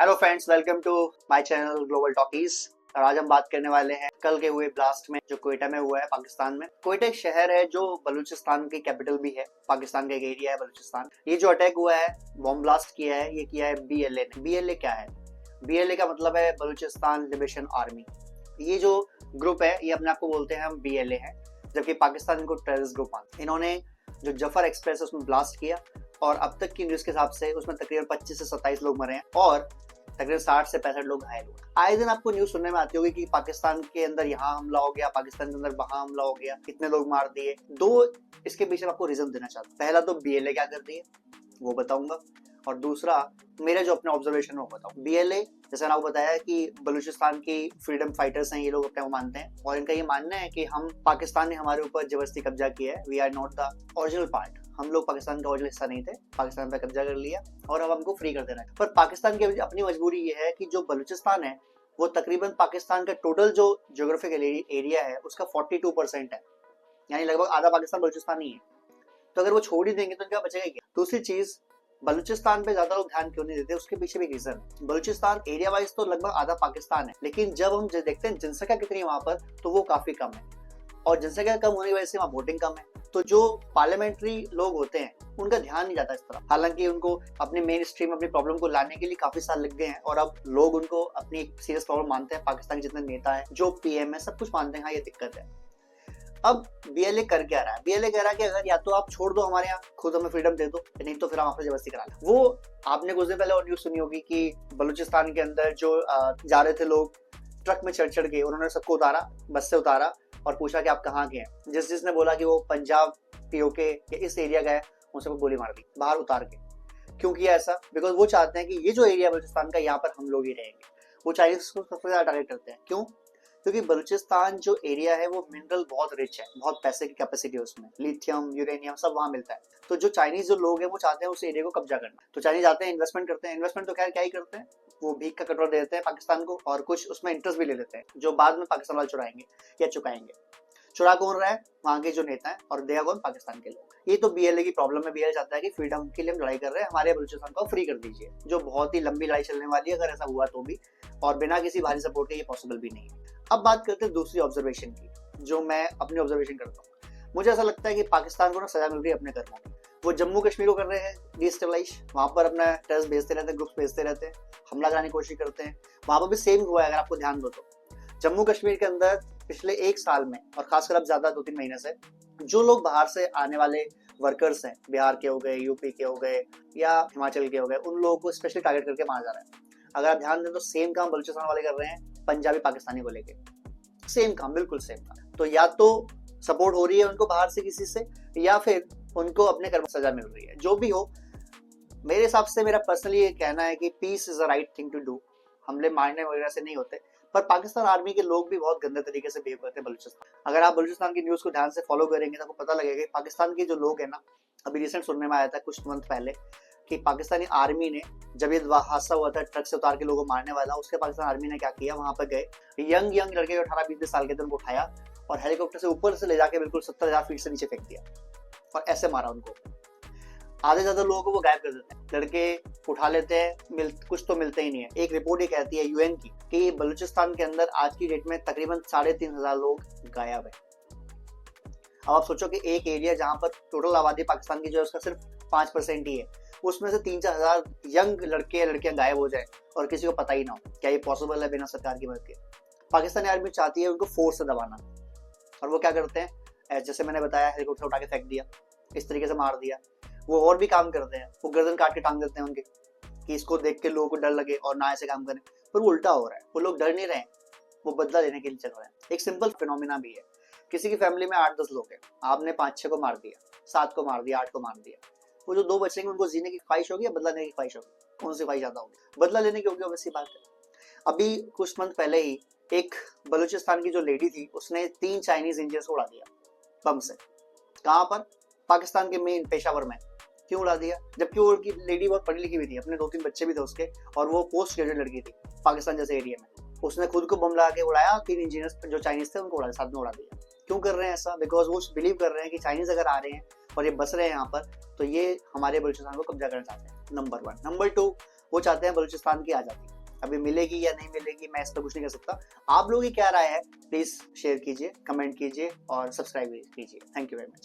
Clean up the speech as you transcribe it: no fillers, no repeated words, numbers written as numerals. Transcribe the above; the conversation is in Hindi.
Hello friends, welcome to my channel global talkies. और आज हम बात करने वाले हैं कल के हुए ब्लास्ट में जो क्वेटा में हुआ है पाकिस्तान में। क्वेटा एक शहर है जो बलूचिस्तान की कैपिटल भी है, पाकिस्तान का एक एरिया है बलूचिस्तान। ये जो अटैक हुआ है, बॉम्ब ब्लास्ट किया है, ये किया है बीएलए ने। बीएलए क्या है? बीएलए का मतलब है बलूचिस्तान लिबरेशन आर्मी। ये जो ग्रुप है ये अपने आप को बोलते हैं हम बीएलए हैं, जबकि पाकिस्तान इनको टेररिस्ट ग्रुप मानते हैं। इन्होंने जो जफर एक्सप्रेस है उसमें ब्लास्ट किया और अब तक की न्यूज के हिसाब से उसमें तकरीबन 25 से 27 लोग मरे हैं और तकरीबन 60 से 65 लोग घायल हुए। आए दिन आपको न्यूज सुनने में आती होगी कि पाकिस्तान के अंदर यहाँ हमला हो गया, पाकिस्तान के अंदर वहां हमला हो गया, कितने लोग मार दिए। दो इसके पीछे मैं आपको रीजन देना चाहता हूँ। पहला तो बीएलए क्या करती है वो बताऊंगा, और दूसरा मेरे जो अपने ऑब्जर्वेशन है वो बताऊँ। बीएलए जैसे मैंने आपको बताया कि बलूचिस्तान की फ्रीडम फाइटर्स हैं, ये लोग अपने को मानते हैं और इनका ये मानना है कि हम पाकिस्तान ने हमारे ऊपर जबरदस्ती कब्जा किया है, we are not the original part. हम लोग पाकिस्तान का ओरिजिनल हिस्सा नहीं थे, पाकिस्तान पे कब्जा कर लिया और अब हमको फ्री कर देना है। पर पाकिस्तान की अपनी मजबूरी ये है कि जो बलूचिस्तान है वो तकरीबन पाकिस्तान का टोटल जो ज्योग्राफिकल एरिया है उसका 42% है, यानी लगभग आधा पाकिस्तान बलूचिस्तान ही है। तो अगर वो छोड़ ही देंगे तो क्या बचेगा क्या? दूसरी चीज, बलूचिस्तान पे ज्यादा लोग ध्यान क्यों नहीं देते, उसके पीछे भी रीजन। बलूचिस्तान एरिया वाइज तो लगभग आधा पाकिस्तान है, लेकिन जब हम देखते हैं जनसंख्या कितनी है वहां पर तो वो काफी कम है और जनसंख्या कम होने की वजह से वहाँ वोटिंग कम है। तो जो पार्लियामेंट्री लोग होते हैं उनका ध्यान नहीं जाता इस तरफ। हालांकि उनको अपने मेन स्ट्रीम अपनी प्रॉब्लम को लाने के लिए काफी साल लग गए हैं और अब लोग उनको अपनी सीरियस प्रॉब्लम मानते हैं। पाकिस्तान के जितने नेता है, जो पीएम है, सब कुछ मानते हैं हाँ ये दिक्कत है। अब बीएलए कर क्या रहा है? बीएलए कह रहा है कि अगर या तो आप छोड़ दो हमारे यहाँ, खुद हमें फ्रीडम दे दो, नहीं तो फिर हम आपसे जबरदस्ती करा लें। वो आपने कुछ दिन पहले और न्यूज सुनी होगी कि बलूचिस्तान के अंदर जो जा रहे थे लोग, ट्रक में चढ़ के उन्होंने सबको उतारा, बस से उतारा और पूछा कि आप कहाँ के हैं। जिसने बोला कि वो पंजाब पीओके या इस एरिया का है, उनसे गोली मार दी बाहर उतार के। क्यों किया ऐसा? बिकॉज वो चाहते हैं कि ये जो एरिया बलूचिस्तान का, यहाँ पर हम लोग ही रहेंगे। वो चाइनीज को सबसे ज्यादा टारगेट करते हैं। क्यों? क्योंकि बलूचिस्तान जो एरिया है वो मिनरल बहुत रिच है, बहुत पैसे की कैपेसिटी है उसमें, लिथियम, यूरेनियम सब वहां मिलता है। तो जो चाइनीज जो लोग हैं वो चाहते हैं उस एरिया को कब्जा करना। तो चाइनीज आते हैं, इन्वेस्टमेंट करते हैं। इन्वेस्टमेंट तो खैर क्या ही करते हैं, वो भीख का कटोरा दे देते हैं पाकिस्तान को और कुछ उसमें इंटरेस्ट भी ले लेते हैं, जो बाद में पाकिस्तान वाले चुराएंगे या चुकाएंगे। चुरा कौन रहा है? वहां के जो नेता है, और देगा कौन? पाकिस्तान के लोग। ये तो बीएलए की प्रॉब्लम है। बीएलए चाहता है कि फ्रीडम के लिए हम लड़ाई कर रहे हैं, हमारे बलूचिस्तान को फ्री कर दीजिए, जो बहुत ही लंबी लड़ाई चलने वाली है अगर ऐसा हुआ तो भी, और बिना किसी भारी सपोर्ट के ये पॉसिबल भी नहीं है। अब बात करते हैं दूसरी ऑब्जर्वेशन की, जो मैं अपनी ऑब्जर्वेशन करता हूँ। मुझे ऐसा लगता है कि पाकिस्तान को ना सजा मिल रही है अपने कर्मों की। वो जम्मू कश्मीर को कर रहे हैं डिस्टेबलाइज, वहां पर अपना टेररिस्ट भेजते रहते हैं, ग्रुप्स भेजते रहते हैं, हमला कराने की कोशिश करते हैं। वहां पर भी सेम हुआ है, अगर आपको ध्यान दो तो। जम्मू कश्मीर के अंदर पिछले एक साल में, और खासकर अब ज्यादा 2-3 महीने से, जो लोग बाहर से आने वाले वर्कर्स हैं, बिहार के हो गए, यूपी के हो गए या हिमाचल के हो गए, उन लोगों को स्पेशली टारगेट करके मारा जा रहा है। अगर आप ध्यान दें तो सेम काम बलूचिस्तान वाले कर रहे हैं पंजाबी पाकिस्तानी को लेके, सेम काम, बिल्कुल सेम काम। तो या तो सपोर्ट हो रही है उनको बाहर से किसी से, या फिर उनको अपने कर्म सजा मिल रही है। जो भी हो, मेरे हिसाब से मेरा पर्सनली ये कहना है कि peace is the right thing to do. हमले मारने वगैरह से नहीं होते, पर पाकिस्तान आर्मी के लोग भी बहुत गंदे तरीके से बिहेव करते हैं बलूचिस्तान। अगर आप बलूचिस्तान की न्यूज को ध्यान से फॉलो करेंगे तो आपको पता लगेगा कि पाकिस्तान के जो लोग हैं ना, अभी रिसेंट सुनने में आया था कुछ मंथ पहले कि पाकिस्तानी आर्मी ने, जब ये हादसा हुआ था ट्रक से उतार के लोगों को मारने वाला, उसके पाकिस्तान आर्मी ने क्या किया, वहां पर गए, यंग लड़के 18-20 साल के थे, उनको उठाया और हेलीकॉप्टर से ऊपर से ले जाके बिल्कुल 70,000 फीट से नीचे फेंक दिया और ऐसे मारा उनको। आधे ज्यादा लोगों को वो गायब कर देते हैं, लड़के उठा लेते हैं, कुछ तो मिलते ही नहीं है। एक रिपोर्ट ये कहती है यूएन की कि बलूचिस्तान के अंदर आज की डेट में तकरीबन 3,500 लोग गायब है। अब आप सोचो कि एक एरिया जहां पर टोटल आबादी पाकिस्तान की जो है उसका सिर्फ 5% ही है, उसमें से 3-4 हजार यंग लड़के लड़कियां गायब हो जाए और किसी को पता ही ना हो। क्या ये पॉसिबल है बिना सरकार की मदद के? पाकिस्तानी आर्मी चाहती है उनको फोर्स से दबाना, और वो क्या करते हैं, जैसे मैंने बताया, हेलीकॉप्टर उठा के फेंक दिया, इस तरीके से मार दिया। वो और भी काम करते हैं, वो गर्दन काट के टांग देते हैं उनके, कि इसको देख के लोगों को डर लगे और ना ऐसे काम करें। पर वो उल्टा हो रहा है, वो लोग डर नहीं रहे, वो बदला लेने के लिए चल रहे हैं। एक सिंपल फिनोमिना भी है, किसी की फैमिली में 8-10 लोग हैं, आपने 5-6 को मार दिया, 7 को मार दिया, 8 को मार दिया, वो जो 2 बचेंगे उनको जीने की ख्वाहिश होगी या बदला लेने की ख्वाहिश होगी? कौन सी ख्वाहिश ज्यादा होगी? बदला लेने की होगी, वैसी बात है। अभी कुछ मंथ पहले ही एक बलूचिस्तान की जो लेडी थी, उसने 3 चाइनीज इंजीनियर्स को उड़ा दिया बम से। कहाँ पर? पाकिस्तान के मेन पेशावर में। क्यों उड़ा दिया? जबकि वो लेडी बहुत पढ़ी लिखी भी थी, अपने 2-3 बच्चे भी थे उसके, और वो पोस्ट ग्रेजुएट लड़की थी पाकिस्तान जैसे एरिया में। उसने खुद को बम लगा के उड़ाया, 3 इंजीनियर्स जो चाइनीज थे उनको उड़ा, साथ में उड़ा दिया। क्यों कर रहे हैं ऐसा? बिकॉज वो बिलीव कर रहे हैं कि चाइनीज अगर आ रहे हैं और ये बस रहे हैं यहाँ पर, तो ये हमारे बलूचिस्तान को कब्जा करना चाहते हैं। नंबर 1। नंबर 2, वो चाहते हैं बलूचिस्तान की आज़ादी। अभी मिलेगी या नहीं मिलेगी मैं इस पर कुछ नहीं कर सकता। आप लोगों की क्या राय है प्लीज शेयर कीजिए, कमेंट कीजिए और सब्सक्राइब कीजिए। Thank you very much.